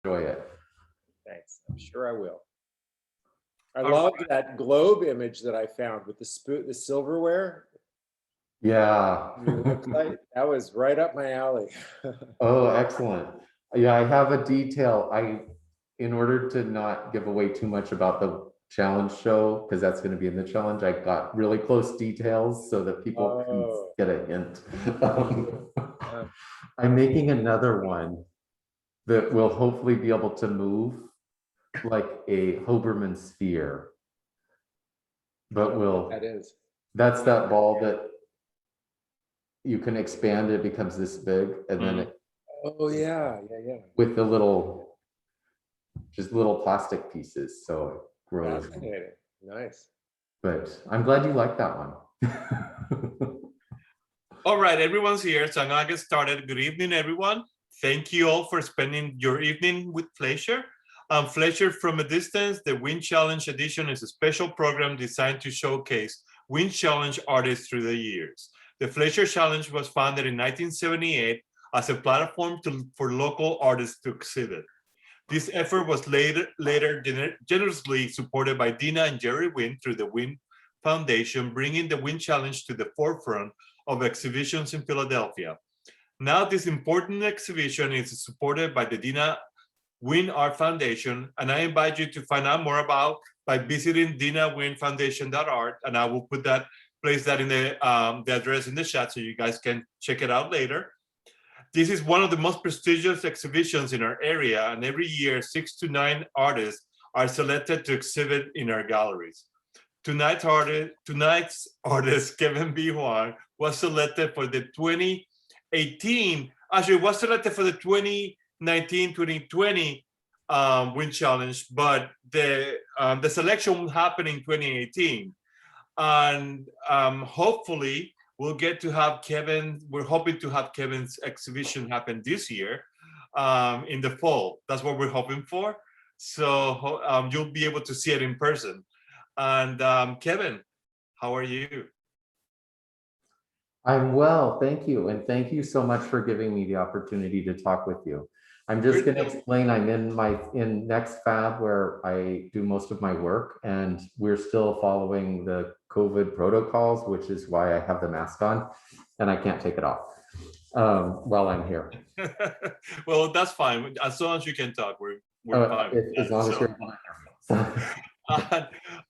enjoy it. Thanks. I'm sure I will. I love that globe image that I found with the spoon, the silverware. Yeah. Your website. That was right up my alley. Oh, excellent. Yeah, I have a detail. In order to not give away too much about the challenge show, because that's going to be in the challenge, I got really close details so that people can get a hint. I'm making another one that will hopefully be able to move like a Hoberman sphere. But that's that ball that you can expand, it becomes this big, and then it, with the little, just little plastic pieces, so it grows. Fascinating. Nice. But I'm glad you like that one. All right, everyone's here, so I'm gonna get started. Good evening, everyone. Thank you all for spending your evening with Fleisher. Fleisher from a Distance, the Wind Challenge edition, is a special program designed to showcase Wind Challenge artists through the years. The Fleisher Challenge was founded in 1978 as a platform for local artists to exhibit. This effort was later generously supported by Dina and Jerry Wind through the Wind Foundation, bringing the Wind Challenge to the forefront of exhibitions in Philadelphia. Now this important exhibition is supported by the Dina Wind Art Foundation, and I invite you to find out more about by visiting dinawindfoundation.art, and I will place that in the address in the chat so you guys can check it out later. This is one of the most prestigious exhibitions in our area, and every year 6 to 9 artists are selected to exhibit in our galleries. Tonight's artist, Kevin B. Huang, was selected for the 2018, actually was selected for the 2019-2020 Wind Challenge, but the selection happened in 2018. And hopefully we'll get to have Kevin, we're hoping to have Kevin's exhibition happen this year in the fall. That's what we're hoping for. So you'll be able to see it in person. And Kevin, how are you? I'm well, thank you. And thank you so much for giving me the opportunity to talk with you. I'm just going to explain, I'm in NextFab where I do most of my work, and we're still following the COVID protocols, which is why I have the mask on and I can't take it off while I'm here. Well, that's fine. As long as you can talk, we're fine. As long as you're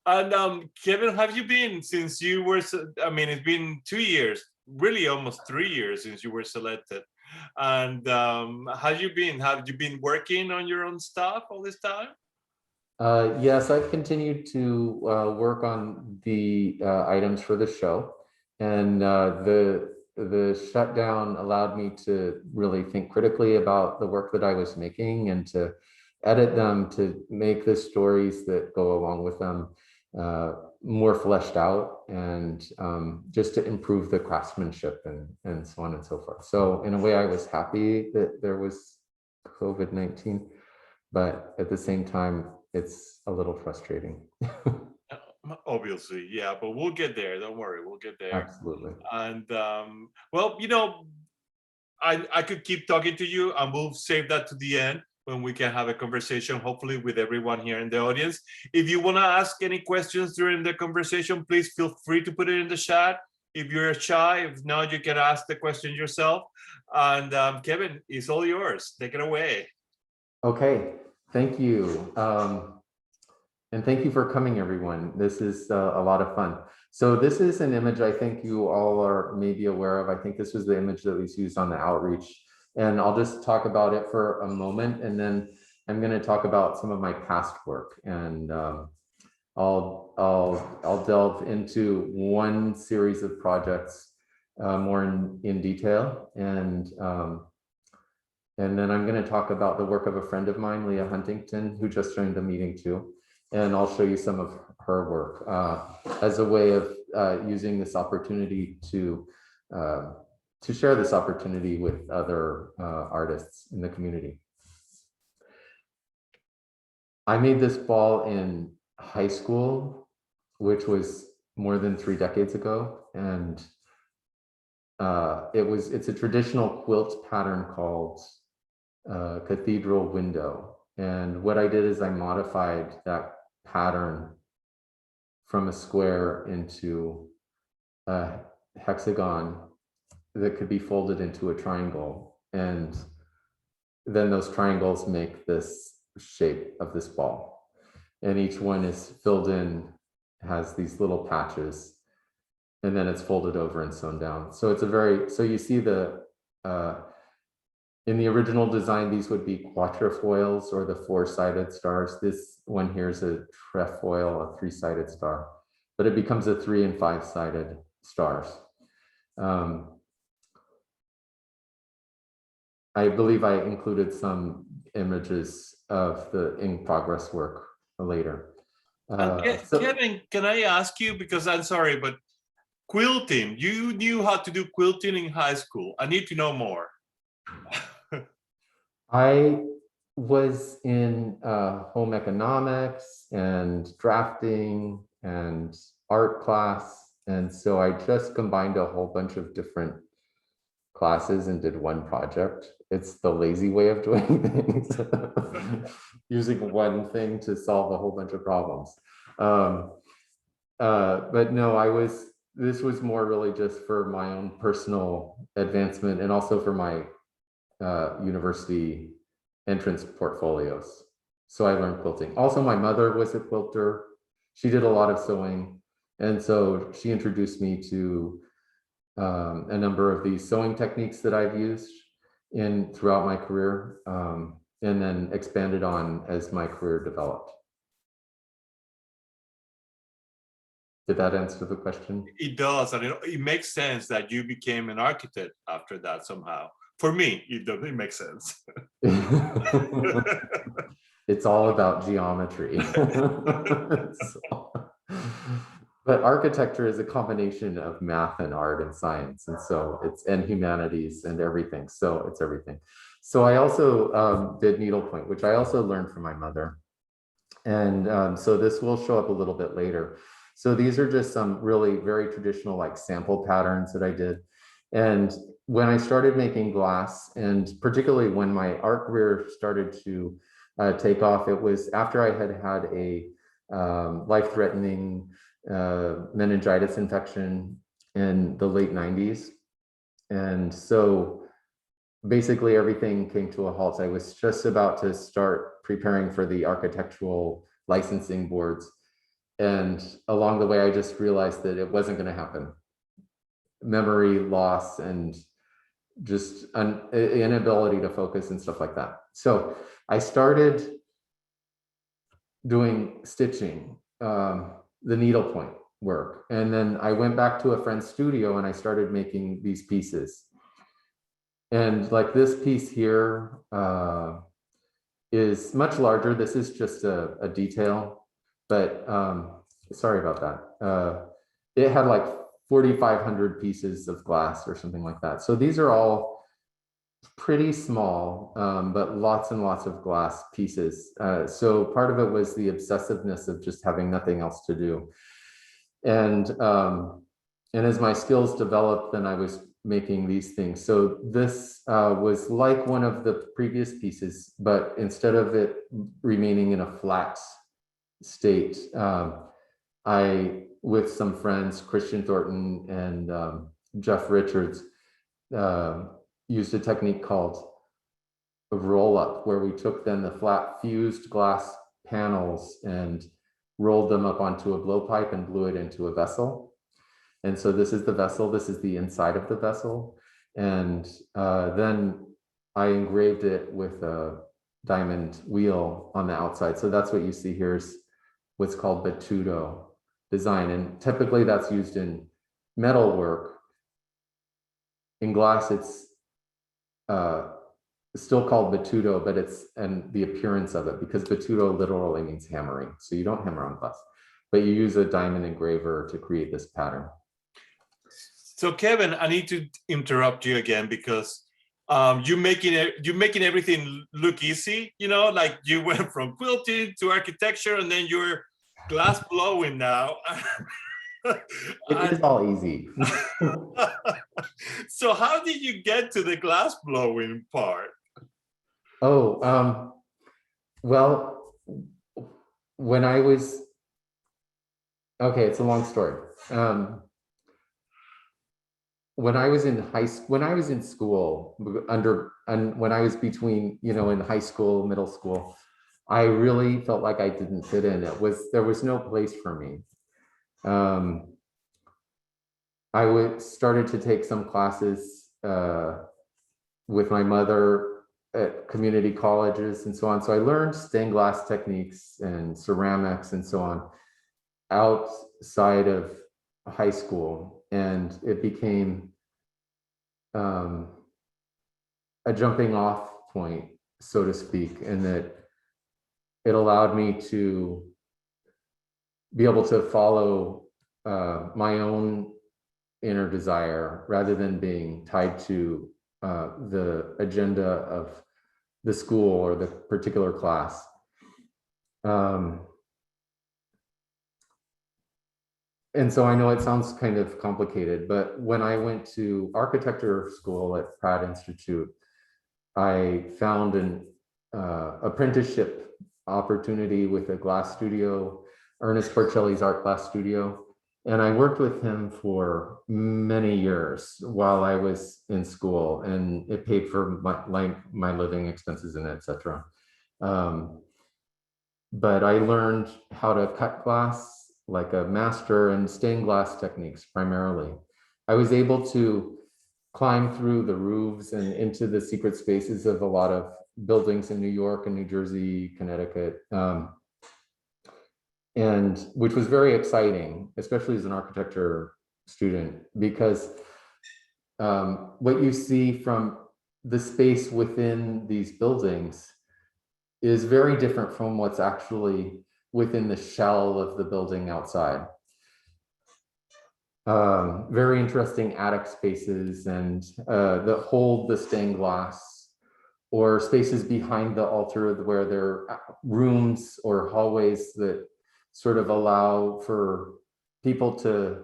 and Kevin, have you been since you were, I mean, it's been 2 years, really almost 3 years since you were selected. And have you been working on your own stuff all this time? Yes, I've continued to work on the items for the show, and the shutdown allowed me to really think critically about the work that I was making and to edit them to make the stories that go along with them more fleshed out, and just to improve the craftsmanship and so on and so forth. So in a way, I was happy that there was COVID-19, but at the same time, it's a little frustrating. Obviously, yeah, but we'll get there. Don't worry, we'll get there. Absolutely. And well, you know, I could keep talking to you, and we'll save that to the end when we can have a conversation, hopefully with everyone here in the audience. If you want to ask any questions during the conversation, please feel free to put it in the chat. If you're shy, if not, you can ask the question yourself. And Kevin, it's all yours. Take it away. Okay, thank you. And thank you for coming, everyone. This is a lot of fun. So this is an image I think you all are maybe aware of. I think this was the image that was used on the outreach. And I'll just talk about it for a moment, and then I'm going to talk about some of my past work, and I'll delve into one series of projects more in detail, and then I'm going to talk about the work of a friend of mine, Leah Huntington, who just joined the meeting too, and I'll show you some of her work as a way of using this opportunity to share this opportunity with other artists in the community. I made this ball in high school, which was more than 3 decades ago, and it's a traditional quilt pattern called Cathedral Window, And what I did is I modified that pattern from a square into a hexagon that could be folded into a triangle. And then those triangles make this shape of this ball. And each one is filled in, has these little patches, and then it's folded over and sewn down. So it's a very, so you see the, in the original design, these would be quatrefoils or the 4-sided stars. This one here is a trefoil, a 3-sided star, but it becomes a 3- and 5-sided stars. I believe I included some images of the in progress work later. Kevin, can I ask you, because I'm sorry, but quilting, you knew how to do quilting in high school. I need to know more. I was in home economics and drafting and art class. And so I just combined a whole bunch of different classes and did one project. It's the lazy way of doing things, using one thing to solve a whole bunch of problems. But no, this was more really just for my own personal advancement and also for my university entrance portfolios. So I learned quilting. Also, my mother was a quilter. She did a lot of sewing. And so she introduced me to a number of these sewing techniques that I've used throughout my career, and then expanded on as my career developed. Did that answer the question? It does, and it makes sense that you became an architect after that somehow. For me, it doesn't make sense. It's all about geometry. But architecture is a combination of math and art and science, and so and humanities and everything. So it's everything. So I also did needlepoint, which I also learned from my mother, and so this will show up a little bit later. So these are just some really very traditional like sample patterns that I did. And when I started making glass, and particularly when my art career started to take off, it was after I had a life-threatening meningitis infection in the late 90s. And so basically everything came to a halt. I was just about to start preparing for the architectural licensing boards. And along the way, I just realized that it wasn't going to happen. Memory loss and just an inability to focus and stuff like that. So I started doing stitching, the needlepoint work. And then I went back to a friend's studio and I started making these pieces. And like this piece here is much larger. This is just a detail, but sorry about that. It had like 4,500 pieces of glass or something like that. So these are all pretty small, but lots and lots of glass pieces. So part of it was the obsessiveness of just having nothing else to do. And as my skills developed, then I was making these things. So this was like one of the previous pieces, but instead of it remaining in a flat state, I, with some friends, Christian Thornton and Jeff Richards, used a technique called a roll up, where we took then the flat fused glass panels and rolled them up onto a blowpipe and blew it into a vessel. And so this is the vessel, this is the inside of the vessel. And then I engraved it with a diamond wheel on the outside. So that's what you see here is what's called batuto design. And typically that's used in metal work. In glass, it's still called batuto, but and the appearance of it, because batuto literally means hammering. So you don't hammer on glass, but you use a diamond engraver to create this pattern. So Kevin, I need to interrupt you again because you're making everything look easy. You know, like you went from quilting to architecture, and then you're glass blowing now. It is all easy. So how did you get to the glass blowing part? Oh, Well, when I was, okay, it's a long story. When I was in when I was in school, and when I was between, in high school, middle school, I really felt like I didn't fit in. There was no place for me. I started to take some classes with my mother at community colleges and so on. So I learned stained glass techniques and ceramics and so on outside of high school, and it became a jumping off point, so to speak, in that it allowed me to be able to follow my own inner desire rather than being tied to the agenda of the school or the particular class. And so I know it sounds kind of complicated, but when I went to architecture school at Pratt Institute, I found an apprenticeship opportunity with a glass studio, Ernest Porcelli's Art Glass studio. And I worked with him for many years while I was in school, and it paid for my living expenses and etc. But I learned how to cut glass like a master and stained glass techniques primarily. I was able to climb through the roofs and into the secret spaces of a lot of buildings in New York and New Jersey, Connecticut, and which was very exciting, especially as an architecture student, because what you see from the space within these buildings is very different from what's actually within the shell of the building outside. Very interesting attic spaces and that hold the stained glass, or spaces behind the altar where there are rooms or hallways that sort of allow for people to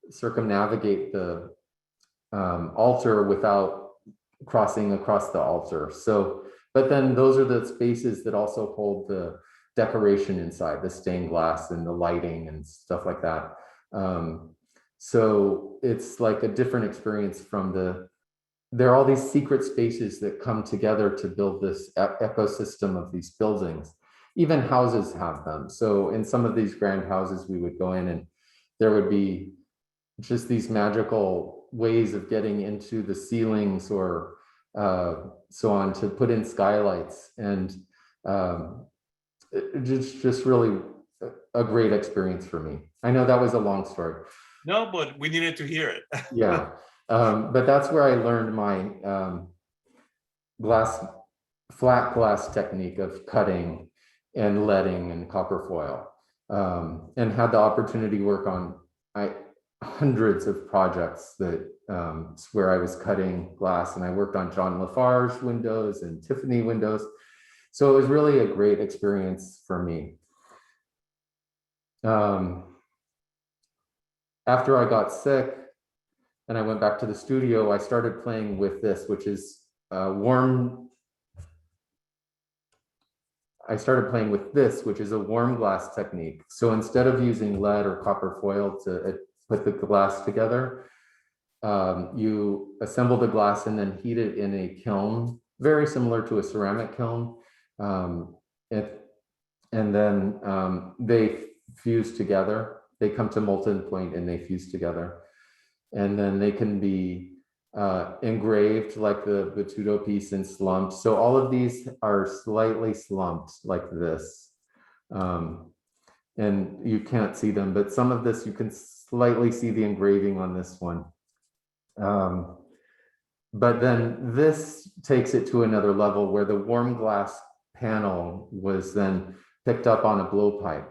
circumnavigate the altar without crossing across the altar. So, but then those are the spaces that also hold the decoration inside, the stained glass and the lighting and stuff like that. So it's like a different experience from there are all these secret spaces that come together to build this ecosystem of these buildings. Even houses have them. So in some of these grand houses, we would go in and there would be just these magical ways of getting into the ceilings or so on to put in skylights. And it's just really a great experience for me. I know that was a long story. No, but we needed to hear it. Yeah, but that's where I learned my flat glass technique of cutting and leading and copper foil, and had the opportunity to work on hundreds of projects that where I was cutting glass, and I worked on John Lafarge windows and Tiffany windows. So it was really a great experience for me. After I got sick and I went back to the studio, I started playing with this, which is I started playing with this, which is a warm glass technique. So instead of using lead or copper foil to put the glass together, you assemble the glass and then heat it in a kiln, very similar to a ceramic kiln. And then they fuse together. They come to molten point and they fuse together. And then they can be engraved like the Batuto piece and slumped. So all of these are slightly slumped like this. And you can't see them, but some of this you can slightly see the engraving on this one. But then this takes it to another level where the warm glass panel was then picked up on a blowpipe.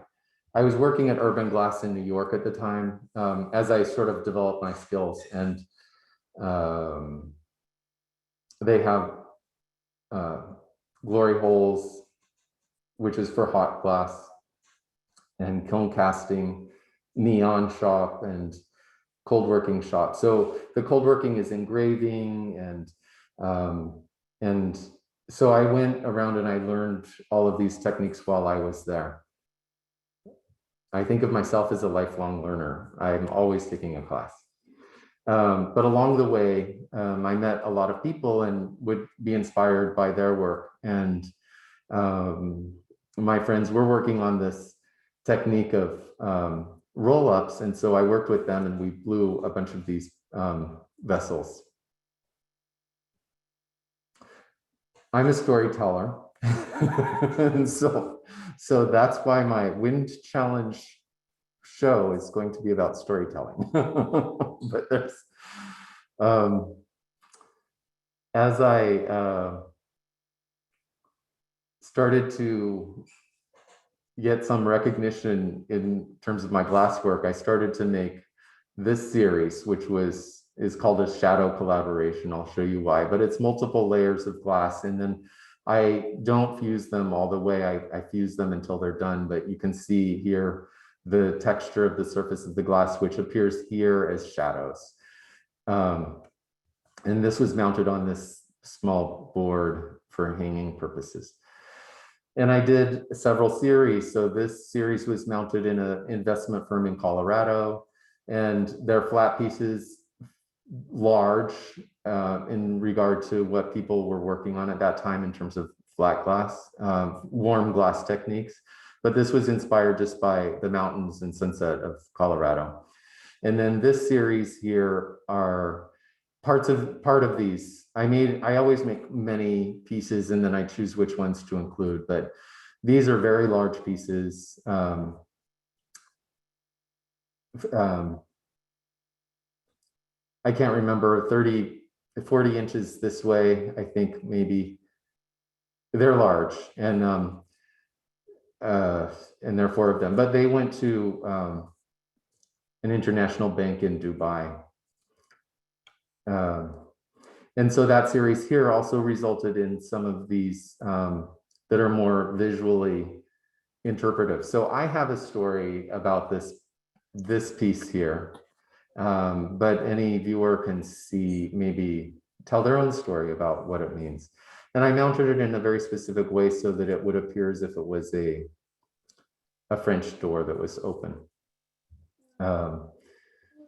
I was working at Urban Glass in New York at the time, as I sort of developed my skills, and they have glory holes, which is for hot glass, and kiln casting, neon shop, and cold working shop. So the cold working is engraving and so I went around and I learned all of these techniques while I was there. I think of myself as a lifelong learner. I'm always taking a class. But along the way, I met a lot of people and would be inspired by their work. And my friends were working on this technique of roll-ups. And so I worked with them and we blew a bunch of these vessels. I'm a storyteller. And so that's why my Wind Challenge show is going to be about storytelling. But there's, as I started to get some recognition in terms of my glass work, I started to make this series, which is called a shadow collaboration. I'll show you why, but it's multiple layers of glass. And then I don't fuse them all the way. I fuse them until they're done, but you can see here the texture of the surface of the glass, which appears here as shadows. And this was mounted on this small board for hanging purposes. And I did several series. So this series was mounted in an investment firm in Colorado, and they're flat pieces, large in regard to what people were working on at that time in terms of flat glass, warm glass techniques. But this was inspired just by the mountains and sunset of Colorado. And then this series here are part of these. I always make many pieces and then I choose which ones to include, but these are very large pieces. I can't remember, 40 inches this way, I think maybe. They're large, and there are 4 of them, but they went to an international bank in Dubai. And so that series here also resulted in some of these that are more visually interpretive. So I have a story about this piece here, but any viewer can see, maybe tell their own story about what it means. And I mounted it in a very specific way so that it would appear as if it was a French door that was open.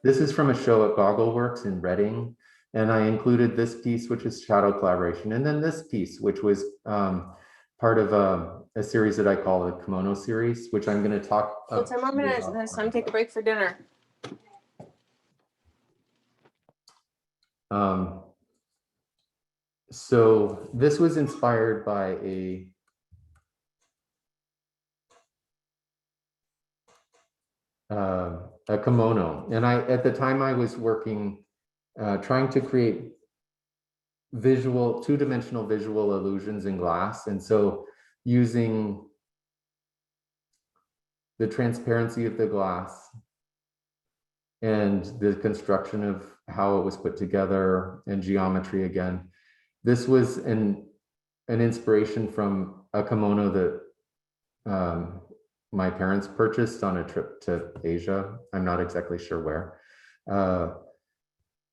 This is from a show at Goggleworks in Reading. And I included this piece, which is shadow collaboration. And then this piece, which was part of a series that I call the Kimono series, which I'm going to talk about. 10 more minutes and then it's time to take a break for dinner. So this was inspired by a kimono. And at the time I was working, trying to create two-dimensional visual illusions in glass. And so using the transparency of the glass and the construction of how it was put together and geometry again. This was an inspiration from a kimono that my parents purchased on a trip to Asia. I'm not exactly sure where.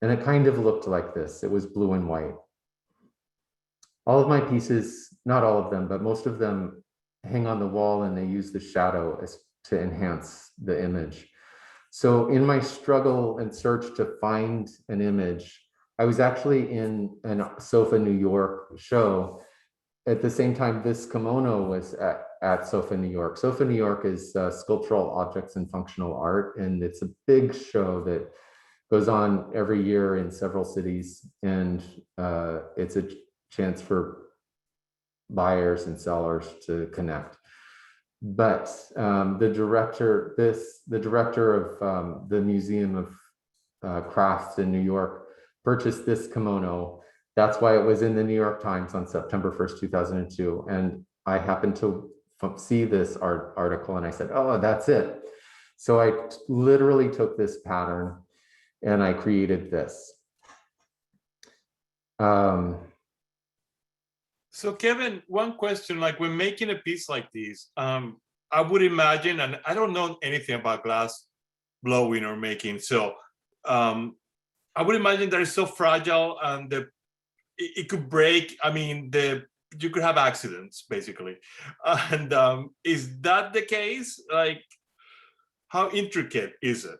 And it kind of looked like this. It was blue and white. All of my pieces, not all of them, but most of them hang on the wall and they use the shadow to enhance the image. So in my struggle and search to find an image, I was actually in a SOFA New York show. At the same time, this kimono was at SOFA New York. SOFA New York is Sculptural Objects and Functional Art, and it's a big show that goes on every year in several cities, and it's a chance for buyers and sellers to connect. But the director of the Museum of Crafts in New York purchased this kimono. That's why it was in the New York Times on September 1st, 2002. And I happened to see this article and I said, oh, that's it. So I literally took this pattern and I created this. So Kevin, one question, like when making a piece like this, I would imagine, and I don't know anything about glass blowing or making, so I would imagine that it's so fragile and it could break. I mean, the you could have accidents basically. And is that the case? Like, how intricate is it?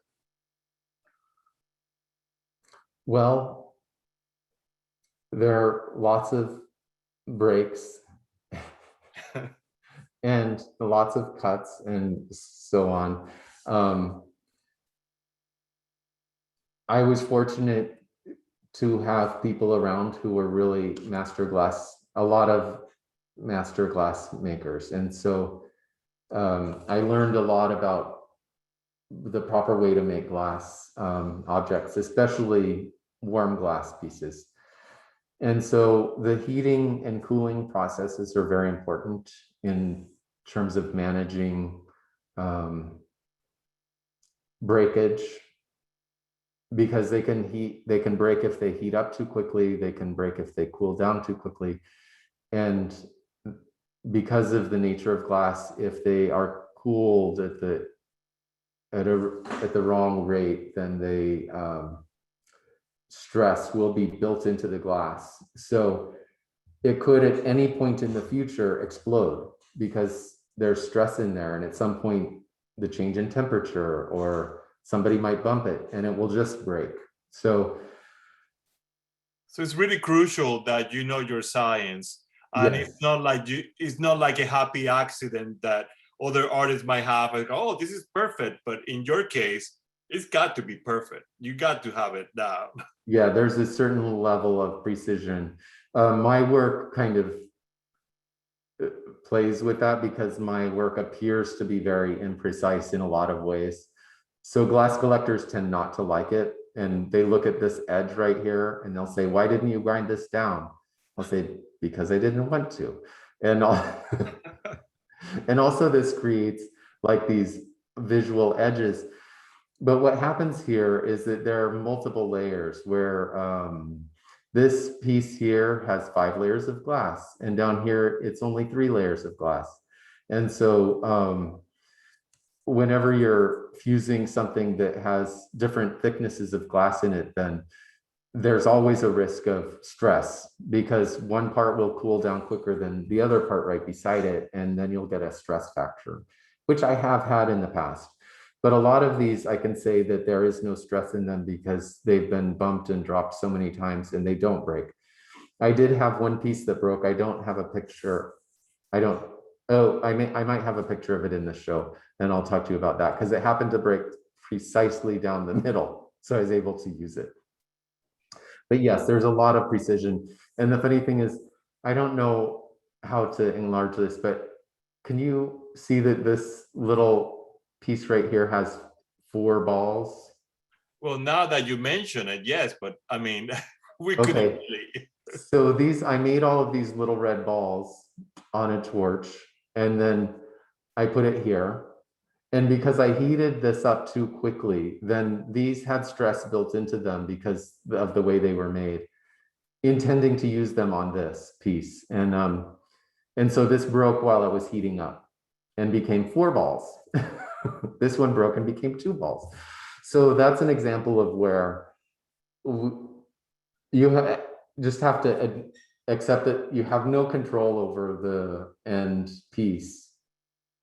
Well, there are lots of breaks and lots of cuts and so on. I was fortunate to have people around who were really a lot of master glass makers. And so I learned a lot about the proper way to make glass objects, especially warm glass pieces. And so the heating and cooling processes are very important in terms of managing breakage, because they can break if they heat up too quickly, they can break if they cool down too quickly. And because of the nature of glass, if they are cooled at the wrong rate, then they stress will be built into the glass. So it could at any point in the future explode because there's stress in there, and at some point the change in temperature or somebody might bump it and it will just break. So it's really crucial that you know your science, and yes. it's not like a happy accident that other artists might have, like, oh, this is perfect, but in your case it's got to be perfect. You got to have it down. Yeah, there's a certain level of precision. My work kind of plays with that because my work appears to be very imprecise in a lot of ways. So glass collectors tend not to like it. And they look at this edge right here and they'll say, why didn't you grind this down? I'll say, because I didn't want to. And, and also this creates like these visual edges. But what happens here is that there are multiple layers where this piece here has 5 layers of glass, and down here, it's only 3 layers of glass. And so whenever you're fusing something that has different thicknesses of glass in it, then there's always a risk of stress because one part will cool down quicker than the other part right beside it, and then you'll get a stress factor, which I have had in the past. But a lot of these, I can say that there is no stress in them because they've been bumped and dropped so many times and they don't break. I did have one piece that broke. I don't have a picture. I might have a picture of it in the show, and I'll talk to you about that because it happened to break precisely down the middle. So I was able to use it. But yes, there's a lot of precision. And the funny thing is, I don't know how to enlarge this, but can you see that this little piece right here has 4 balls? Well, now that you mention it, yes, but I mean, we Okay. couldn't really. So I made all of these little red balls on a torch, and then I put it here. And because I heated this up too quickly, then these had stress built into them because of the way they were made, intending to use them on this piece. And so this broke while it was heating up and became 4 balls. This one broke and became 2 balls. So that's an example of where you just have to accept that you have no control over the end piece.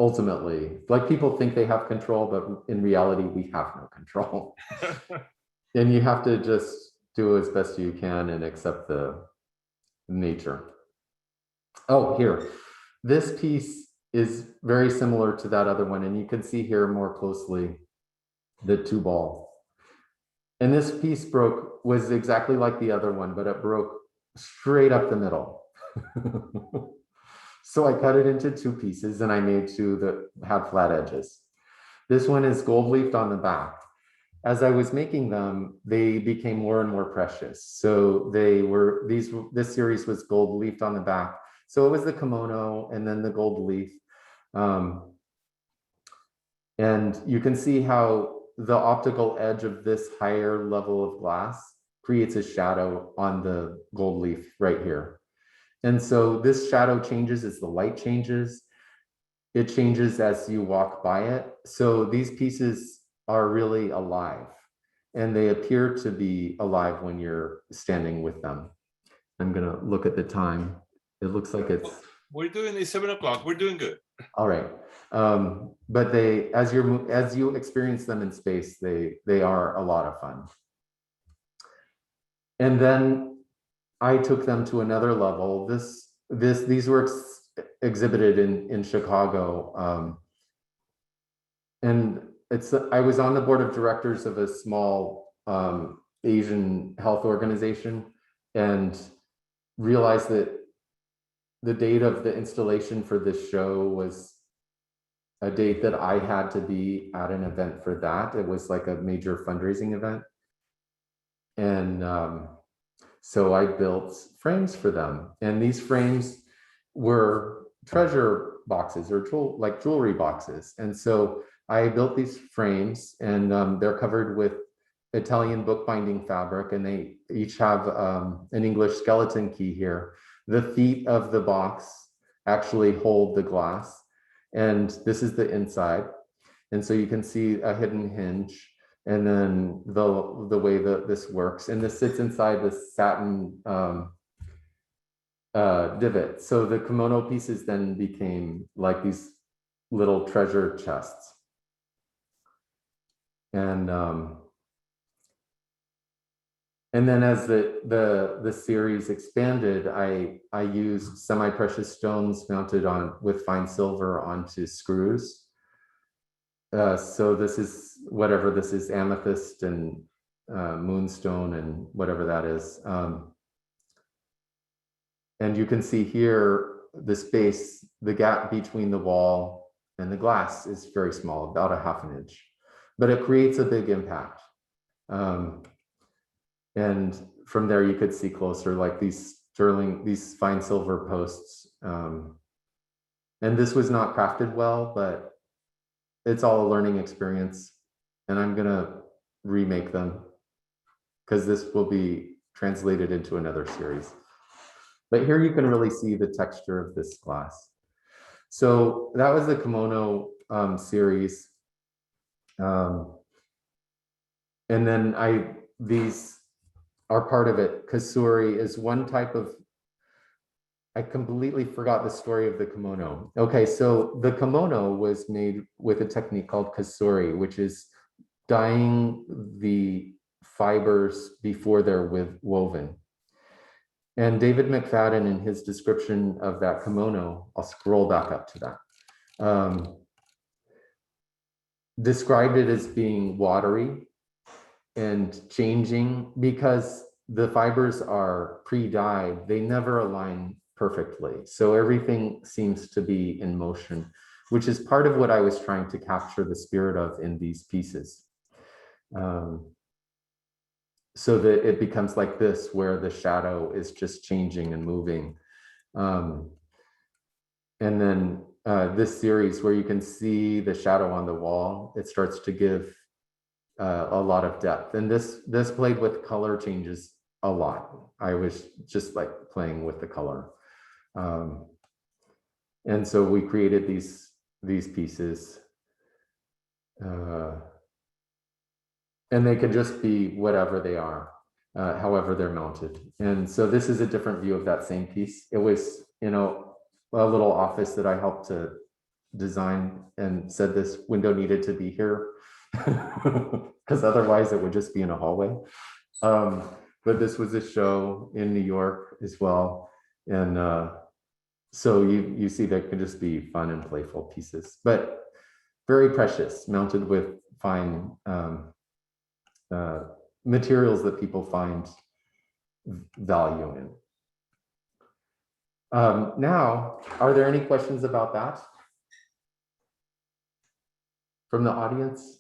Ultimately, like people think they have control, but in reality, we have no control. And you have to just do as best you can and accept the nature. Oh, here, this piece is very similar to that other one, and you can see here more closely the 2 ball. And this piece was exactly like the other one, but it broke straight up the middle. So I cut it into 2 pieces and I made 2 that had flat edges. This one is gold leafed on the back. As I was making them, they became more and more precious. So this series was gold leafed on the back. So it was the kimono and then the gold leaf. And you can see how the optical edge of this higher level of glass creates a shadow on the gold leaf right here. And so this shadow changes as the light changes. It changes as you walk by it. So these pieces are really alive, and they appear to be alive when you're standing with them. I'm gonna look at the time. It looks like it's We're doing it's 7 o'clock. We're doing good. all right. But they, as you experience them in space, they are a lot of fun. And then I took them to another level. These were exhibited in Chicago, and I was on the board of directors of a small Asian health organization, and realized that the date of the installation for this show was a date that I had to be at an event for that. It was like a major fundraising event. And so I built frames for them. And these frames were treasure boxes or jewelry boxes. And so I built these frames, and they're covered with Italian bookbinding fabric, and they each have an English skeleton key here. The feet of the box actually hold the glass, and this is the inside. And so you can see a hidden hinge, and then the way that this works. And this sits inside this satin divot. So the kimono pieces then became like these little treasure chests. And then as the series expanded, I used semi-precious stones mounted with fine silver onto screws. So this is whatever this is, amethyst and moonstone and whatever that is. And you can see here the space, the gap between the wall and the glass is very small, about 1/2 inch, but it creates a big impact. And from there you could see closer, like these fine silver posts. And this was not crafted well, but it's all a learning experience. And I'm gonna remake them because this will be translated into another series. But here you can really see the texture of this glass. So that was the kimono series. And then these are part of it. Kasuri is one type of, I completely forgot the story of the kimono. Okay, so the kimono was made with a technique called kasuri, which is dyeing the fibers before they're woven. And David McFadden, in his description of that kimono, I'll scroll back up to that, described it as being watery and changing because the fibers are pre-dyed. They never align perfectly. So everything seems to be in motion, which is part of what I was trying to capture the spirit of in these pieces. So that it becomes like this, where the shadow is just changing and moving. And then this series where you can see the shadow on the wall, it starts to give a lot of depth. And this played with color changes a lot. I was just like playing with the color. And so we created these pieces. And they could just be whatever they are, however they're mounted. And so this is a different view of that same piece. It was, a little office that I helped to design, and said this window needed to be here because otherwise it would just be in a hallway. But this was a show in New York as well. And so you see that could just be fun and playful pieces, but very precious, mounted with fine materials that people find value in. Now, are there any questions about that from the audience?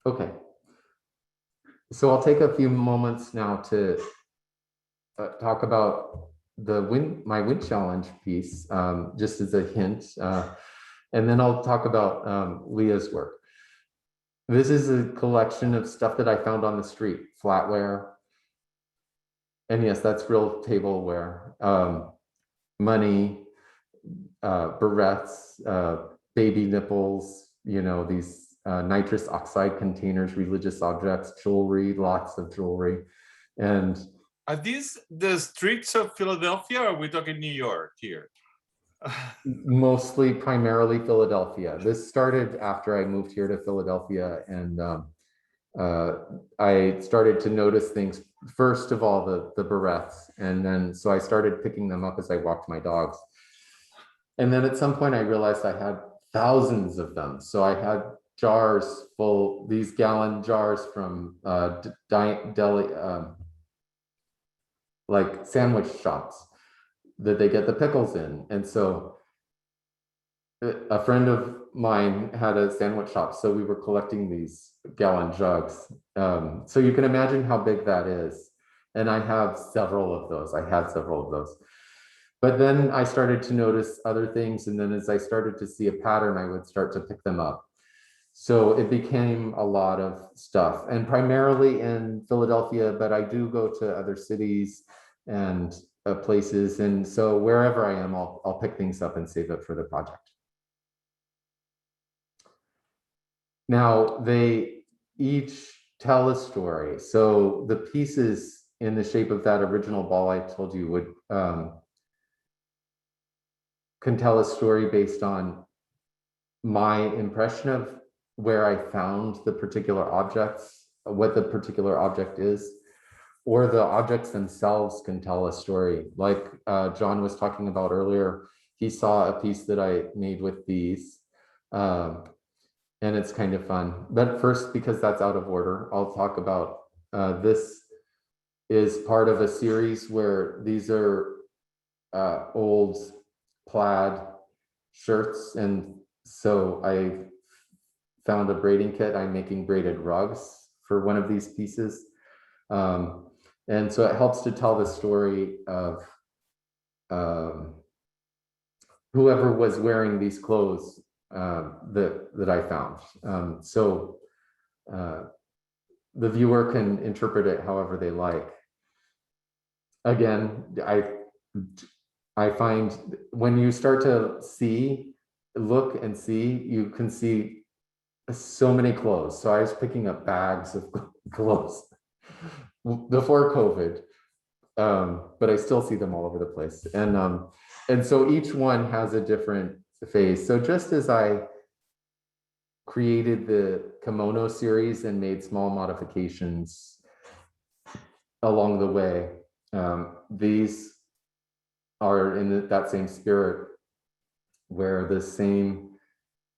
Okay. So I'll take a few moments now to talk about my wind challenge piece, just as a hint. And then I'll talk about Leah's work. This is a collection of stuff that I found on the street, flatware. And yes, that's real tableware, money, barrettes, baby nipples, these nitrous oxide containers, religious objects, jewelry, lots of jewelry. And Are these the streets of Philadelphia, or are we talking New York here? Mostly, primarily Philadelphia. This started after I moved here to Philadelphia, and I started to notice things. First of all, the barrettes, and then so I started picking them up as I walked my dogs. And then at some point I realized I had thousands of them. So I had jars full, these gallon jars from deli, like sandwich shops that they get the pickles in. And so a friend of mine had a sandwich shop, so we were collecting these gallon jugs. So you can imagine how big that is. And I have several of those. I had several of those. But then I started to notice other things. And then as I started to see a pattern, I would start to pick them up. So it became a lot of stuff, and primarily in Philadelphia, but I do go to other cities and places. And so wherever I am, I'll pick things up and save it for the project. Now, they each tell a story. So the pieces in the shape of that original ball I told you would can tell a story based on my impression of where I found the particular objects, what the particular object is, or the objects themselves can tell a story. Like John was talking about earlier, he saw a piece that I made with these, and it's kind of fun. But first, because that's out of order, I'll talk about this is part of a series where these are old plaid shirts. And so I found a braiding kit. I'm making braided rugs for one of these pieces. And so it helps to tell the story of whoever was wearing these clothes that I found. So the viewer can interpret it however they like. Again, I find when you start to look and see, you can see so many clothes. So I was picking up bags of clothes before COVID, but I still see them all over the place. And so each one has a different phase. So just as I created the kimono series and made small modifications along the way, these are in that same spirit, where the same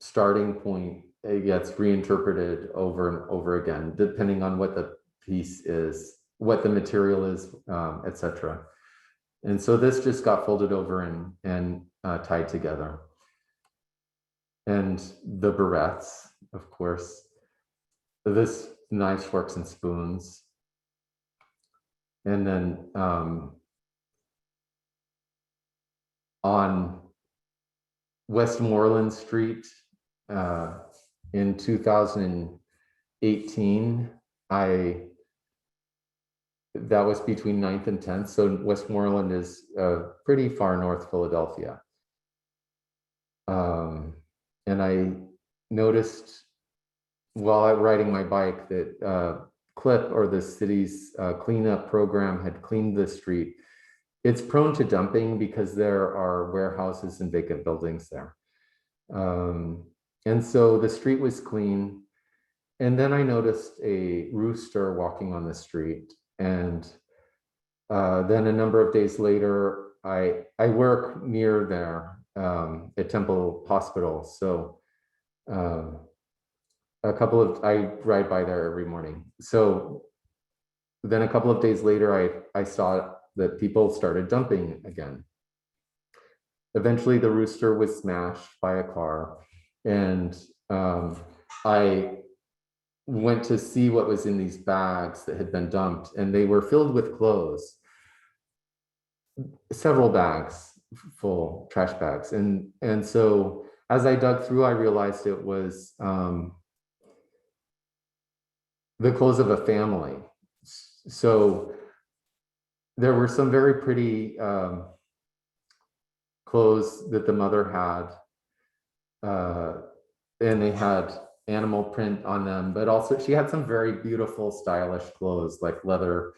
starting point gets reinterpreted over and over again, depending on what the piece is, what the material is, etc. And so this just got folded over and tied together. And the barrettes, of course, this knives, forks, and spoons. And then on Westmoreland Street in 2018, that was between 9th and 10th. So Westmoreland is pretty far north Philadelphia. And I noticed while I was riding my bike that CLIP, or the city's cleanup program, had cleaned the street. It's prone to dumping because there are warehouses and vacant buildings there. And so the street was clean. And then I noticed a rooster walking on the street. And then a number of days later, I work near there at Temple Hospital. So I ride by there every morning. So then a couple of days later, I saw that people started dumping again. Eventually, the rooster was smashed by a car, and I went to see what was in these bags that had been dumped, and they were filled with clothes. Several bags full, trash bags. And so as I dug through, I realized it was the clothes of a family. So there were some very pretty clothes that the mother had, and they had animal print on them, but also she had some very beautiful, stylish clothes, like leather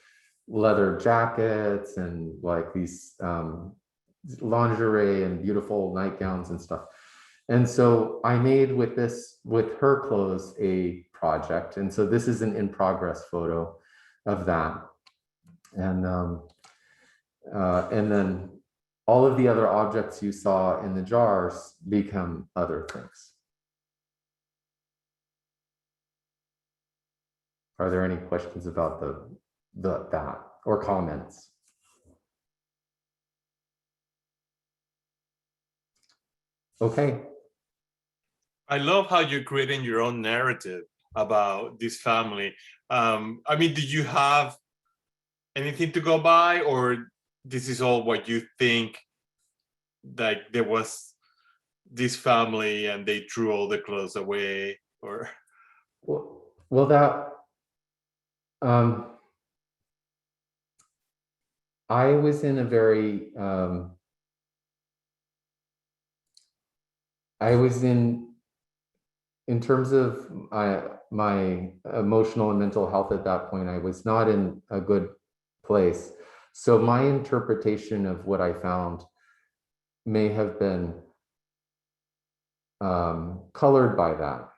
leather jackets and like these lingerie and beautiful nightgowns and stuff. And so I made with her clothes, a project. And so this is an in progress photo of that. And then all of the other objects you saw in the jars become other things. Are there any questions about that or comments? Okay. I love how you're creating your own narrative about this family. I mean, did you have anything to go by, or this is all what you think? Like there was this family and they threw all the clothes away, or? Well, that I was in a very I was in terms of my emotional and mental health at that point, I was not in a good place. So my interpretation of what I found may have been colored by that.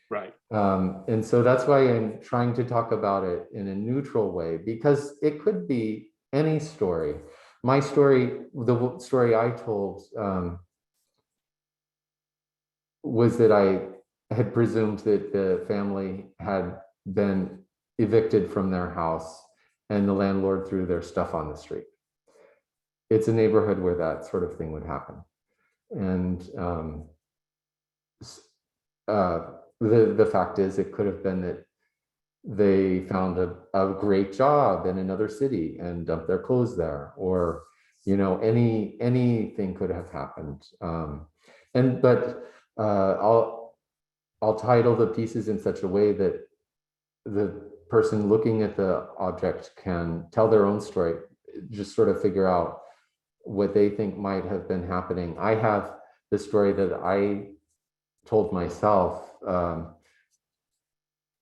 Right. And so that's why I'm trying to talk about it in a neutral way, because it could be any story. My story, the story I told, was that I had presumed that the family had been evicted from their house and the landlord threw their stuff on the street. It's a neighborhood where that sort of thing would happen. And the fact is, it could have been that they found a great job in another city and dumped their clothes there, or anything could have happened. But I'll title the pieces in such a way that the person looking at the object can tell their own story, just sort of figure out what they think might have been happening. I have the story that I told myself,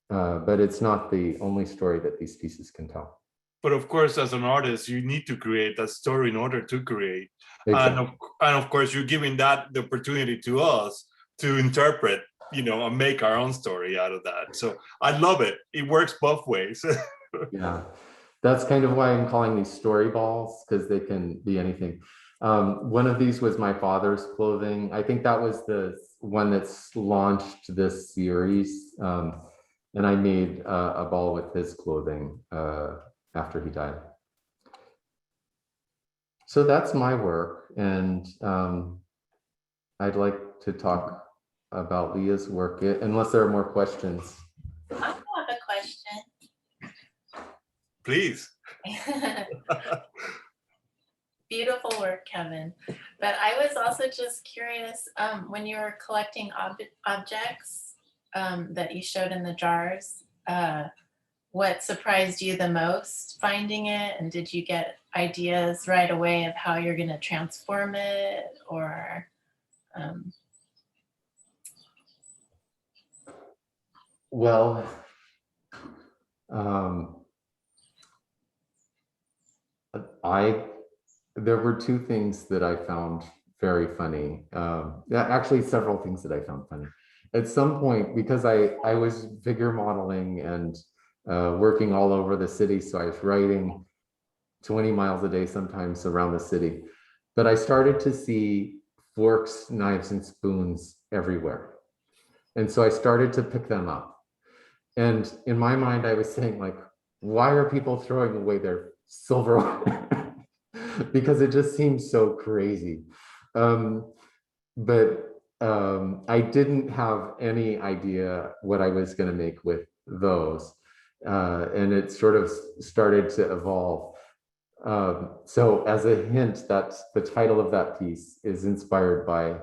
but it's not the only story that these pieces can tell. But of course, as an artist, you need to create that story in order to create. Exactly. And of course, you're giving that the opportunity to us to interpret, and make our own story out of that. So I love it. It works both ways. Yeah, that's kind of why I'm calling these story balls, because they can be anything. One of these was my father's clothing. I think that was the one that's launched this series. And I made a ball with his clothing after he died. So that's my work. And I'd like to talk about Leah's work, unless there are more questions. I have a question. Please. Beautiful work, Kevin. But I was also just curious, when you were collecting objects that you showed in the jars, what surprised you the most finding it? And did you get ideas right away of how you're going to transform it, or? Well, there were two things that I found very funny. Actually, several things that I found funny. At some point, because I was figure modeling and working all over the city, so I was writing 20 miles a day sometimes around the city. But I started to see forks, knives, and spoons everywhere. And so I started to pick them up. And in my mind, I was saying, like, why are people throwing away their silverware? Because it just seems so crazy. But I didn't have any idea what I was going to make with those. And it sort of started to evolve. So as a hint, that's the title of that piece is inspired by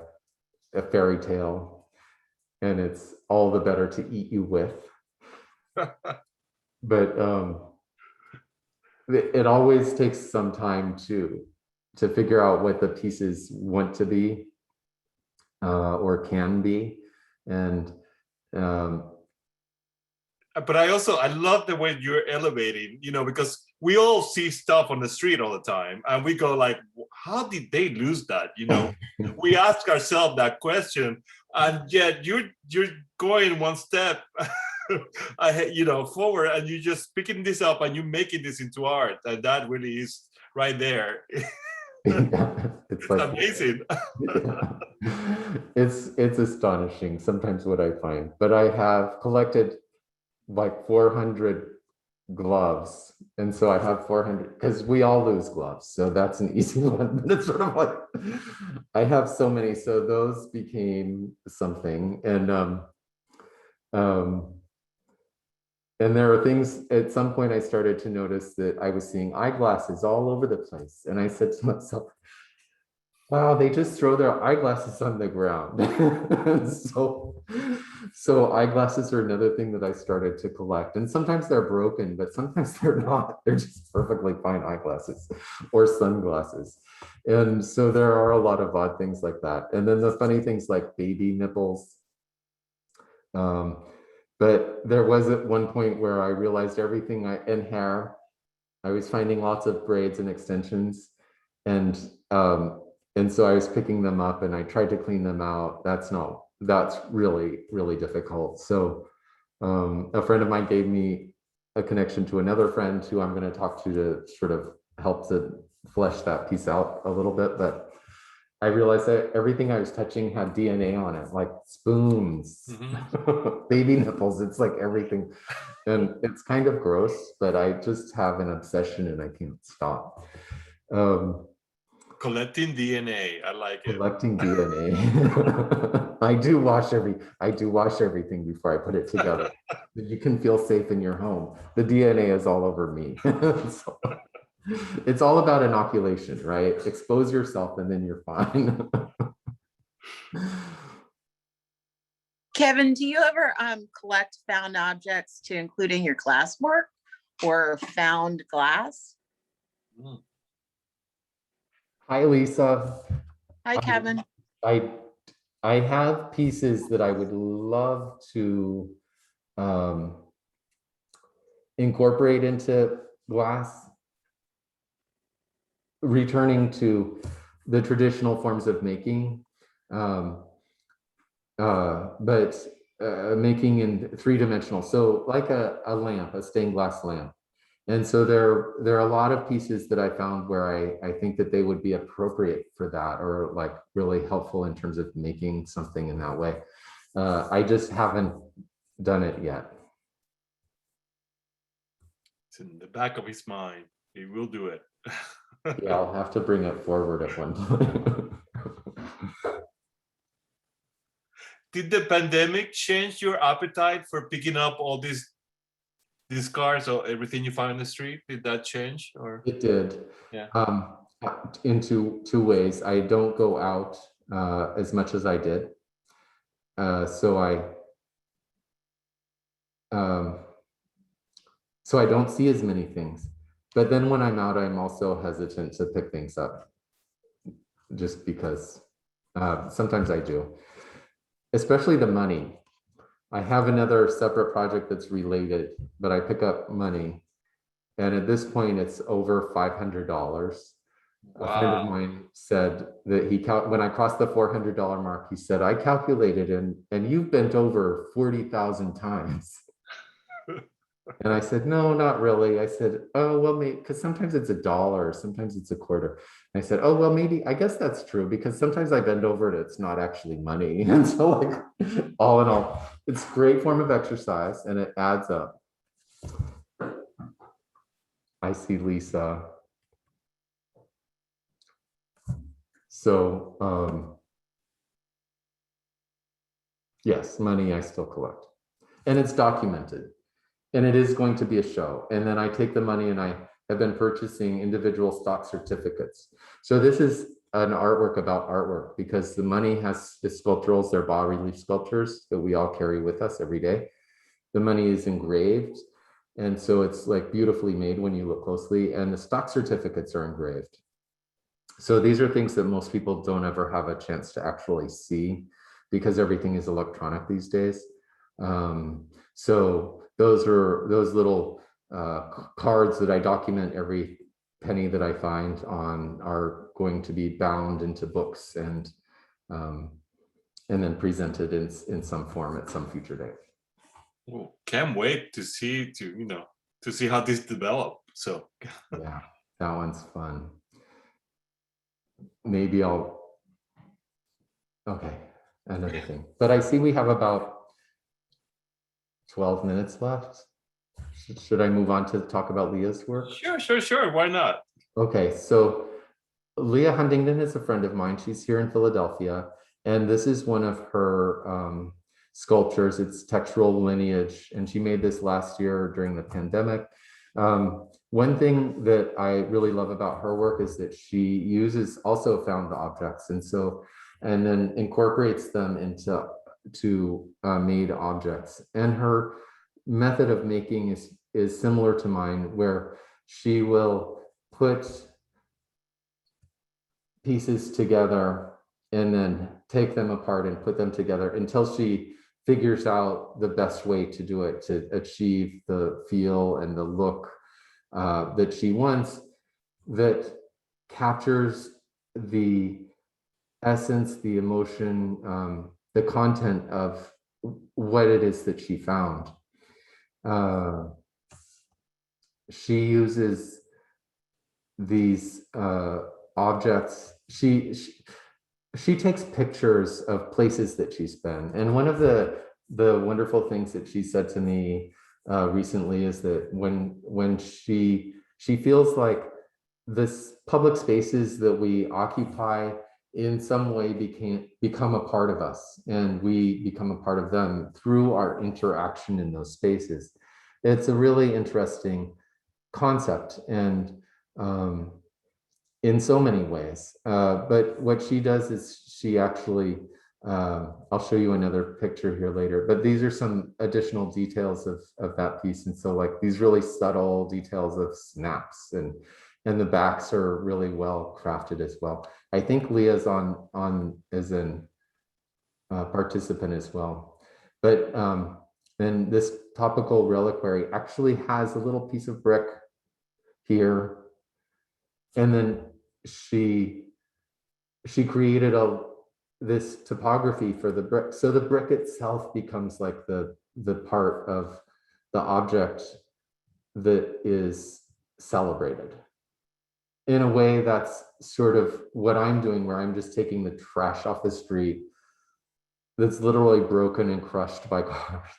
a fairy tale, and it's All the Better to Eat You With. But it always takes some time to figure out what the pieces want to be or can be. And but I love the way you're elevating, because we all see stuff on the street all the time, and we go like, how did they lose that? You know, we ask ourselves that question, and yet you're going one step you know, forward, and you're just picking this up and you're making this into art, and that really is right there. It's like amazing. It's astonishing sometimes what I find, but I have collected like 400 gloves, and so I have 400 because we all lose gloves, so that's an easy one. But it's sort of like I have so many, so those became something, and there are things at some point I started to notice that I was seeing eyeglasses all over the place, and I said to myself, wow, they just throw their eyeglasses on the ground. So eyeglasses are another thing that I started to collect. And sometimes they're broken, but sometimes they're not. They're just perfectly fine eyeglasses or sunglasses. And so there are a lot of odd things like that. And then the funny things like baby nipples. But there was at one point where I realized everything and hair. I was finding lots of braids and extensions. And so I was picking them up and I tried to clean them out. That's really, really difficult. So a friend of mine gave me a connection to another friend who I'm going to talk to sort of help to flesh that piece out a little bit. But I realized that everything I was touching had DNA on it, like spoons, baby nipples. It's like everything. And it's kind of gross, but I just have an obsession and I can't stop. Collecting DNA, I like it. Collecting DNA. I do wash everything before I put it together. You can feel safe in your home. The DNA is all over me. So, it's all about inoculation, right? Expose yourself and then you're fine. Kevin, do you ever collect found objects to include in your glass work or found glass? Hi, Lisa. Hi, Kevin. I have pieces that I would love to incorporate into glass, returning to the traditional forms of making, but making in three-dimensional. So like a lamp, a stained glass lamp. And so there are a lot of pieces that I found where I think that they would be appropriate for that, or like really helpful in terms of making something in that way. I just haven't done it yet. It's in the back of his mind. He will do it. Yeah, I'll have to bring it forward at one point. Did the pandemic change your appetite for picking up all these cars or everything you find in the street? Did that change? Or It did. Yeah. In two ways. I don't go out as much as I did. So I don't see as many things. But then when I'm out, I'm also hesitant to pick things up, just because sometimes I do, especially the money. I have another separate project that's related, but I pick up money. And at this point, it's over $500. Wow. A friend of mine said that when I crossed the $400 mark, he said, I calculated and you've bent over 40,000 times. And I said, no, not really. I said, oh, well, maybe, because sometimes it's $1, sometimes it's $0.25. And I said, oh, well, maybe, I guess that's true, because sometimes I bend over and it's not actually money. And so like, all in all, it's a great form of exercise and it adds up. I see Lisa. So, yes, money I still collect. And it's documented. And it is going to be a show. And then I take the money and I have been purchasing individual stock certificates. So this is an artwork about artwork, because the money has the sculpturals, they're bas-relief sculptures that we all carry with us every day. The money is engraved. And so it's like beautifully made when you look closely, and the stock certificates are engraved. So these are things that most people don't ever have a chance to actually see, because everything is electronic these days. So those little cards that I document every penny that I find on are going to be bound into books and then presented in some form at some future date. Well, can't wait to see how this develop. So Yeah, that one's fun. Maybe okay, another thing. But I see we have about 12 minutes left. Should I move on to talk about Leah's work? sure. Why not? Okay, so Leah Huntington is a friend of mine. She's here in Philadelphia, and this is one of her sculptures. It's textural lineage, and she made this last year during the pandemic. One thing that I really love about her work is that she uses also found objects, and then incorporates them into made objects. And her method of making is similar to mine, where she will put pieces together and then take them apart and put them together until she figures out the best way to do it, to achieve the feel and the look that she wants, that captures the essence, the emotion, the content of what it is that she found. She uses these objects. She takes pictures of places that she's been, and one of the wonderful things that she said to me recently is that when she feels like this public spaces that we occupy in some way become a part of us, and we become a part of them through our interaction in those spaces. It's a really interesting concept, and in so many ways. But what she does is she actually, I'll show you another picture here later, but these are some additional details of that piece. And so like these really subtle details of snaps, and the backs are really well crafted as well. I think Leah's on as an participant as well. But then this topical reliquary actually has a little piece of brick here. And then she created this topography for the brick. So the brick itself becomes like the part of the object that is celebrated in a way that's sort of what I'm doing, where I'm just taking the trash off the street that's literally broken and crushed by cars,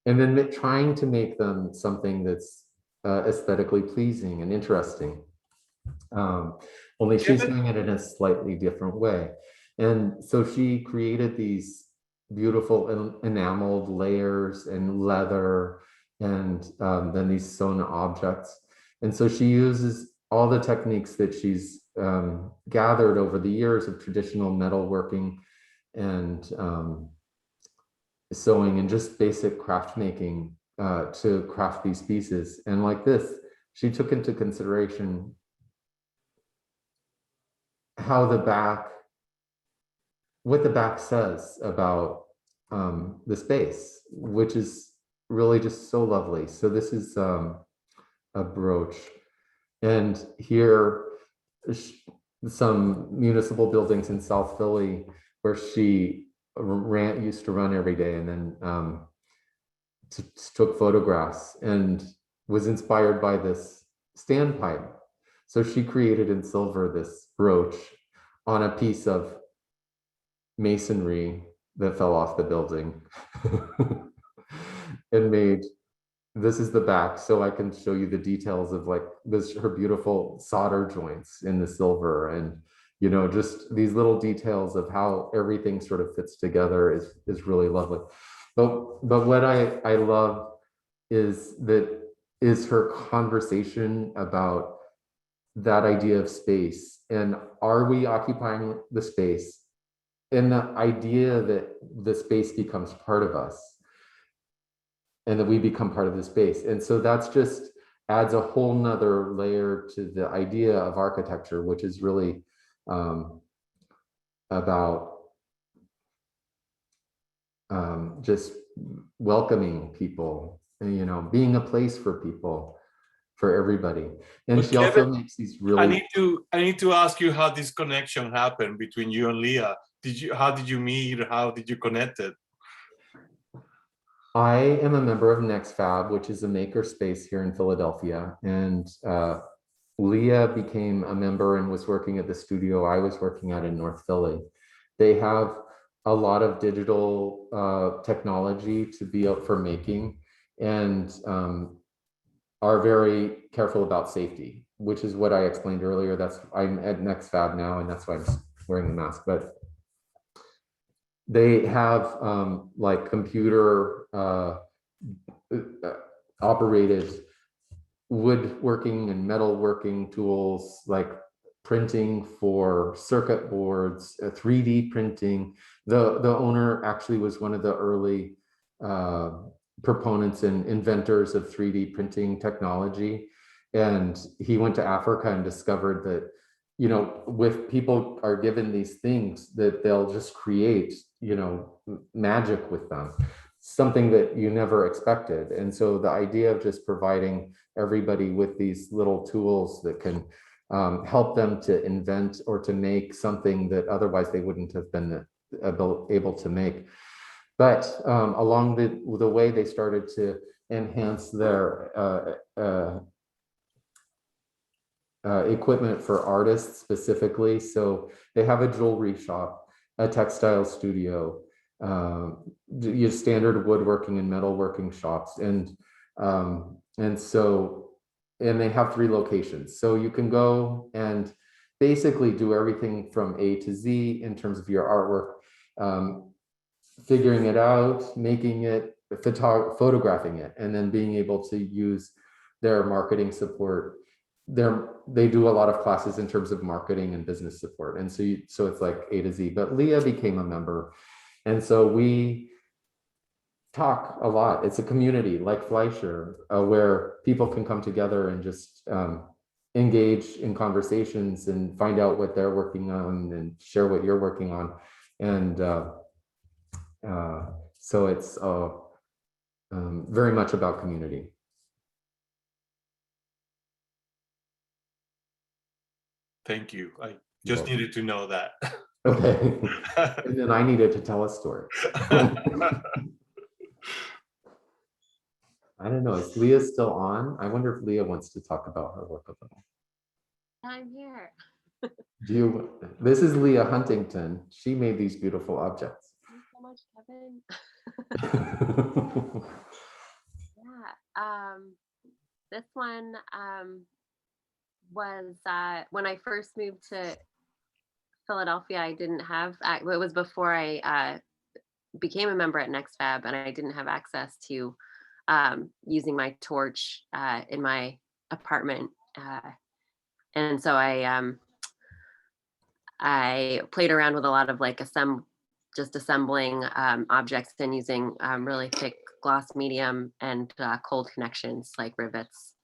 and then trying to make them something that's aesthetically pleasing and interesting. Only she's doing it in a slightly different way. And so she created these beautiful enameled layers and leather, and then these sewn objects. And so she uses all the techniques that she's gathered over the years of traditional metalworking and sewing and just basic craft making to craft these pieces. And like this, she took into consideration how what the back says about the space, which is really just so lovely. So this is a brooch, and here some municipal buildings in South Philly where she used to run every day, and then took photographs and was inspired by this standpipe. So she created in silver this brooch on a piece of masonry that fell off the building and this is the back, so I can show you the details of like her beautiful solder joints in the silver, and just these little details of how everything sort of fits together is really lovely. But what I love is her conversation about that idea of space, and are we occupying the space, and the idea that the space becomes part of us and that we become part of the space. And so that's just adds a whole nother layer to the idea of architecture, which is really about just welcoming people you know, being a place for people, for everybody. And But she also Kevin, makes these I really, need to ask you how this connection happened between you and Leah. How did you meet? How did you connect it? I am a member of NextFab, which is a maker space here in Philadelphia. And Leah became a member and was working at the studio I was working at in North Philly. They have a lot of digital technology to be out for making, and are very careful about safety, which is what I explained earlier. I'm at NextFab now, and that's why I'm wearing the mask. But they have like computer operated woodworking and metalworking tools, like printing for circuit boards, 3D printing. The owner actually was one of the early proponents and inventors of 3D printing technology. And he went to Africa and discovered that, you know, with people are given these things, that they'll just create, you know, magic with them, something that you never expected. And so the idea of just providing everybody with these little tools that can help them to invent or to make something that otherwise they wouldn't have been able to make. But along the way, they started to enhance their equipment for artists specifically. So they have a jewelry shop, a textile studio, your standard woodworking and metalworking shops, and they have 3 locations. So you can go and basically do everything from A to Z in terms of your artwork, figuring it out, making it, photographing it, and then being able to use their marketing support. They do a lot of classes in terms of marketing and business support. And so it's like A to Z. But Leah became a member. And so we talk a lot. It's a community like Fleisher, where people can come together and just engage in conversations and find out what they're working on and share what you're working on. And so it's very much about community. Thank you. I just needed to know that. Okay. And then I needed to tell a story. I don't know. Is Leah still on? I wonder if Leah wants to talk about her work a little. I'm here. This is Leah Huntington. She made these beautiful objects. Thanks so much, Kevin. Yeah. This one was when I first moved to Philadelphia. I didn't have. It was before I became a member at NextFab, and I didn't have access to using my torch in my apartment, and so I played around with a lot of like assembling objects and using really thick gloss medium and cold connections like rivets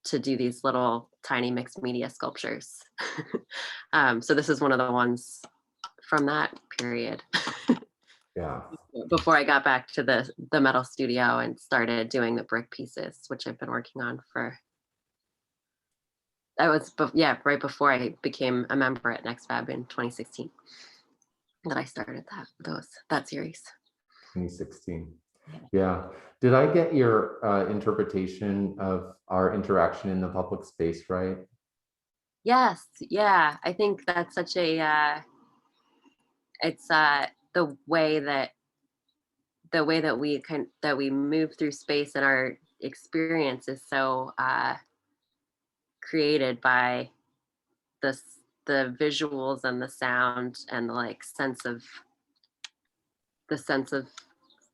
to do these little tiny mixed media sculptures. So this is one of the ones from that period. Yeah. Before I got back to the metal studio and started doing the brick pieces, which I've been working on right before I became a member at NextFab in 2016 that I started that series. 2016. Yeah. Did I get your interpretation of our interaction in the public space right? Yes. Yeah. I think that's such a it's the way that we move through space and our experience is so created by the visuals and the sound and the like sense of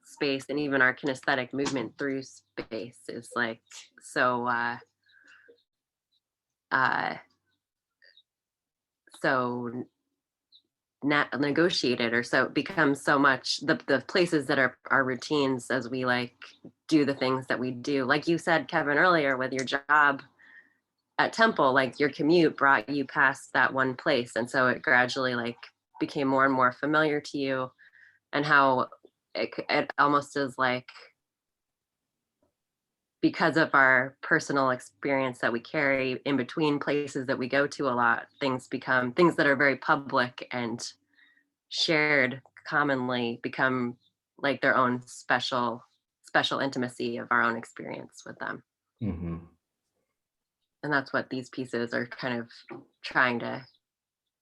space, and even our kinesthetic movement through space is like so negotiated, or so it becomes so much the places that are our routines as we like do the things that we do. Like you said, Kevin, earlier with your job at Temple, like your commute brought you past that one place, and so it gradually like became more and more familiar to you, and how it almost is like because of our personal experience that we carry in between places that we go to a lot, things that are very public and shared commonly become like their own special intimacy of our own experience with them. Mm-hmm. And that's what these pieces are kind of trying to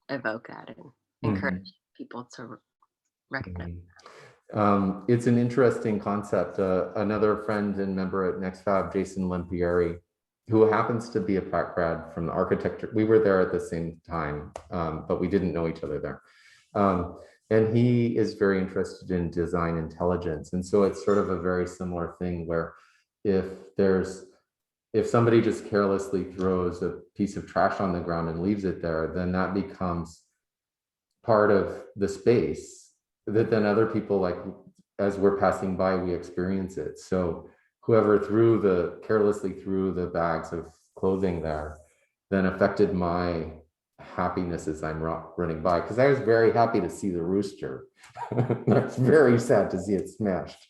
evoke that and encourage people to recognize. It's an interesting concept. Another friend and member at NextFab, Jason Lempieri, who happens to be a Pratt grad from the architecture. We were there at the same time, but we didn't know each other there. And he is very interested in design intelligence. And so it's sort of a very similar thing where if somebody just carelessly throws a piece of trash on the ground and leaves it there, then that becomes part of the space that then other people, like as we're passing by, we experience it. So whoever carelessly threw the bags of clothing there then affected my happiness as I'm running by, because I was very happy to see the rooster. I was very sad to see it smashed.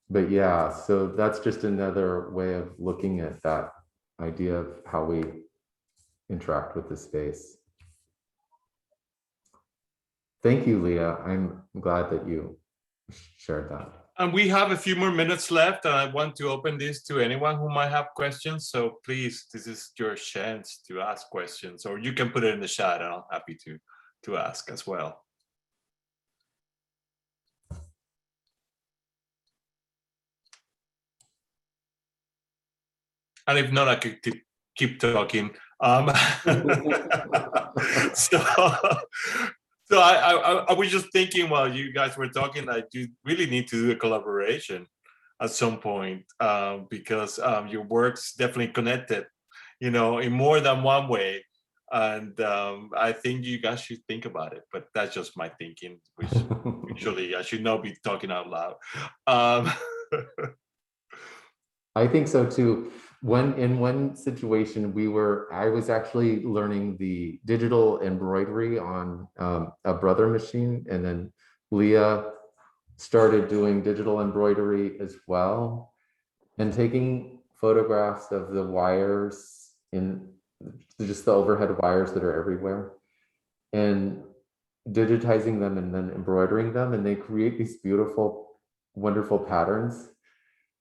But yeah, so that's just another way of looking at that idea of how we interact with the space. Thank you, Leah. I'm glad that you shared that. And we have a few more minutes left, and I want to open this to anyone who might have questions. So please, this is your chance to ask questions, or you can put it in the chat, and I'm happy to ask as well. And if not, I could keep talking. So I was just thinking while you guys were talking, I do really need to do a collaboration at some point, because your work's definitely connected, in more than one way. And I think you guys should think about it, but that's just my thinking, which usually I should not be talking out loud. I think so too. In one situation, I was actually learning the digital embroidery on a Brother machine, and then Leah started doing digital embroidery as well, and taking photographs of the wires in just the overhead wires that are everywhere, and digitizing them and then embroidering them, and they create these beautiful, wonderful patterns.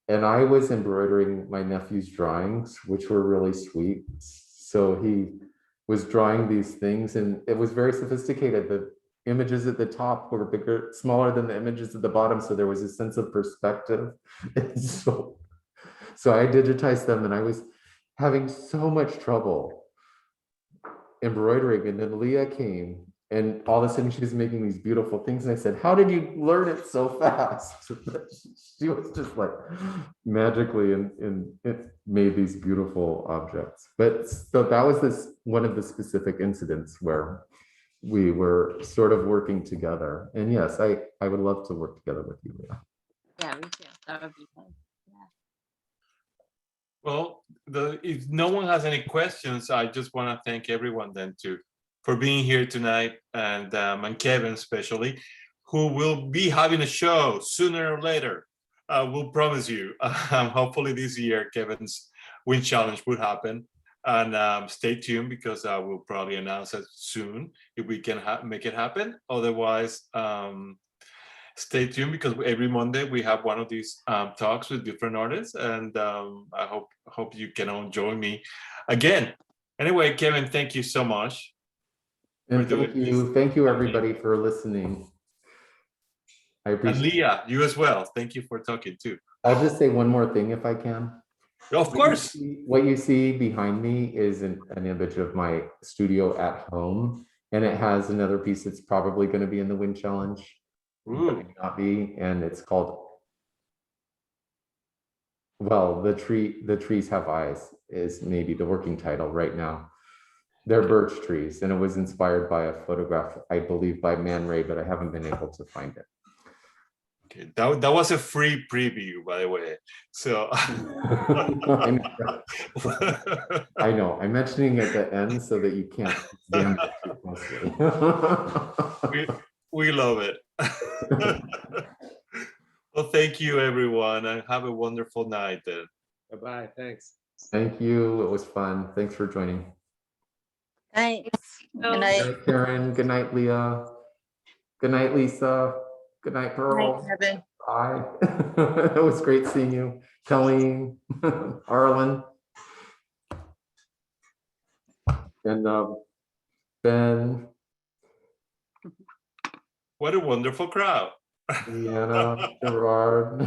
And I was embroidering my nephew's drawings, which were really sweet. So he was drawing these things, and it was very sophisticated. The images at the top were smaller than the images at the bottom. So there was a sense of perspective. And so I digitized them, and I was having so much trouble embroidering. And then Leah came, and all of a sudden she was making these beautiful things. And I said, "How did you learn it so fast?" She was just like magically and it made these beautiful objects. But so that was one of the specific incidents where we were sort of working together. And yes, I would love to work together with you, Leah. Yeah, me too. That would be fun. Well, if no one has any questions, I just want to thank everyone then for being here tonight, and Kevin especially, who will be having a show sooner or later. We'll promise you. Hopefully this year, Kevin's Win Challenge would happen. And stay tuned, because we'll probably announce it soon if we can make it happen. Otherwise, stay tuned, because every Monday we have one of these talks with different artists, and I hope you can all join me again. Anyway, Kevin, thank you so much. And thank you everybody for listening. I appreciate it. And Leah, you as well. Thank you for talking too. I'll just say one more thing if I can. Of course. What you see behind me is an image of my studio at home, and it has another piece that's probably going to be in the Win Challenge. But may not be, and it's called, well, the trees have eyes is maybe the working title right now. They're birch trees, and it was inspired by a photograph, I believe, by Man Ray, but I haven't been able to find it. Okay, that was a free preview, by the way. So I know. I'm mentioning it at the end so that you can't examine it too closely. we love it. Well, thank you, everyone, and have a wonderful night then. Bye-bye, thanks. Thank you. It was fun. Thanks for joining. Thanks. Oh. Good Good night. night, Karen. Good night, Leah. Good night, Lisa. Good night, Good night, Pearl. Kevin. Bye. It was great seeing you. Colleen, Arlen, and Ben, What a wonderful crowd. Deanna, Gerard.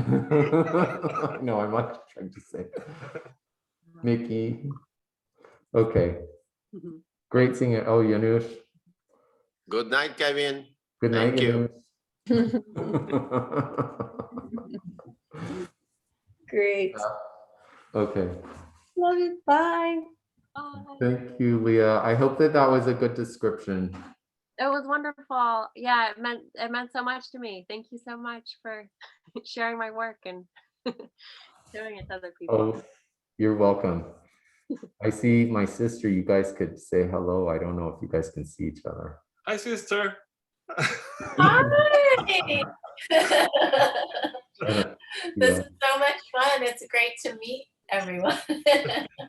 No, I'm not trying to say. Mickey. Okay. Great seeing you. Oh, Janusz. Good night, Kevin. Good night, Thank you. Janusz. Great. Okay. Love you. Bye. Thank you, Leah. I hope that that was a good description. It was wonderful. Yeah, it meant so much to me. Thank you so much for sharing my work and showing it to other people. Oh, you're welcome. I see my sister. You guys could say hello. I don't know if you guys can see each other. Hi, sister. Hi. This Yeah. is so much fun. It's great to meet everyone.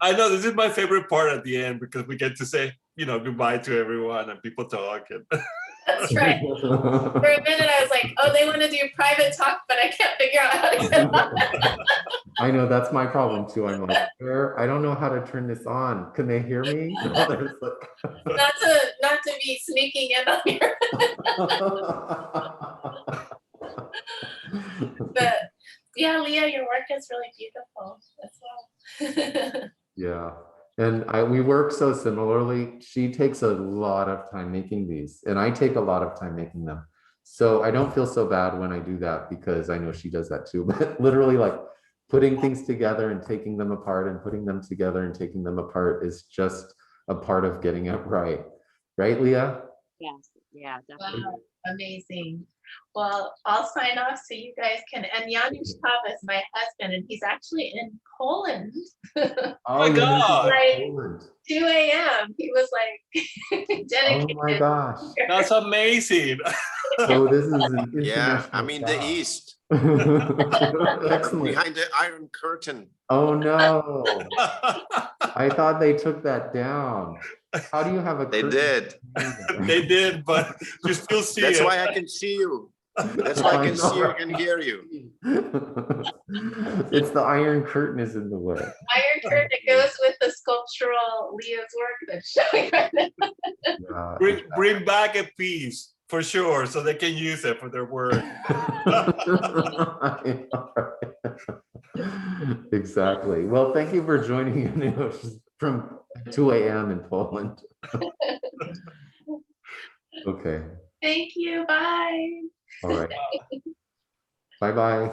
I know this is my favorite part at the end because we get to say, goodbye to everyone and people talk. And That's right. For a minute, I was like, oh, they want to do private talk, but I can't figure out how to get on. I know that's my problem too. I'm like, I don't know how to turn this on. Can they hear me? No, there's Not to be sneaking in on your, but yeah, Leah, your work is really beautiful as well. Yeah, and we work so similarly. She takes a lot of time making these, and I take a lot of time making them. So I don't feel so bad when I do that because I know she does that too. But literally, like putting things together and taking them apart and putting them together and taking them apart is just a part of getting it right. Right, Leah? Yes, yeah, definitely. Wow, amazing. Well, I'll sign off so you guys can, and Janusz Pav is my husband, and he's actually in Poland. Oh my God. Right. 2 a.m. He was like dedicated. Oh my gosh. that's amazing. So this is an Yeah, international I'm in the style. east, Excellent. behind the Iron Curtain. Oh no. I thought they took that down. How do you have a They curtain did. there? They did, but you still see That's it. why I can see you. That's why I can see you and hear you. It's the Iron Curtain is in the way. Iron curtain that goes with the sculptural Leah's work that's showing right now. Yeah, Bring back a piece for sure so they can use it for their work. Exactly. Well, thank you for joining in from 2 a.m. in Poland. Okay. Thank you. Bye. All right. Bye-bye.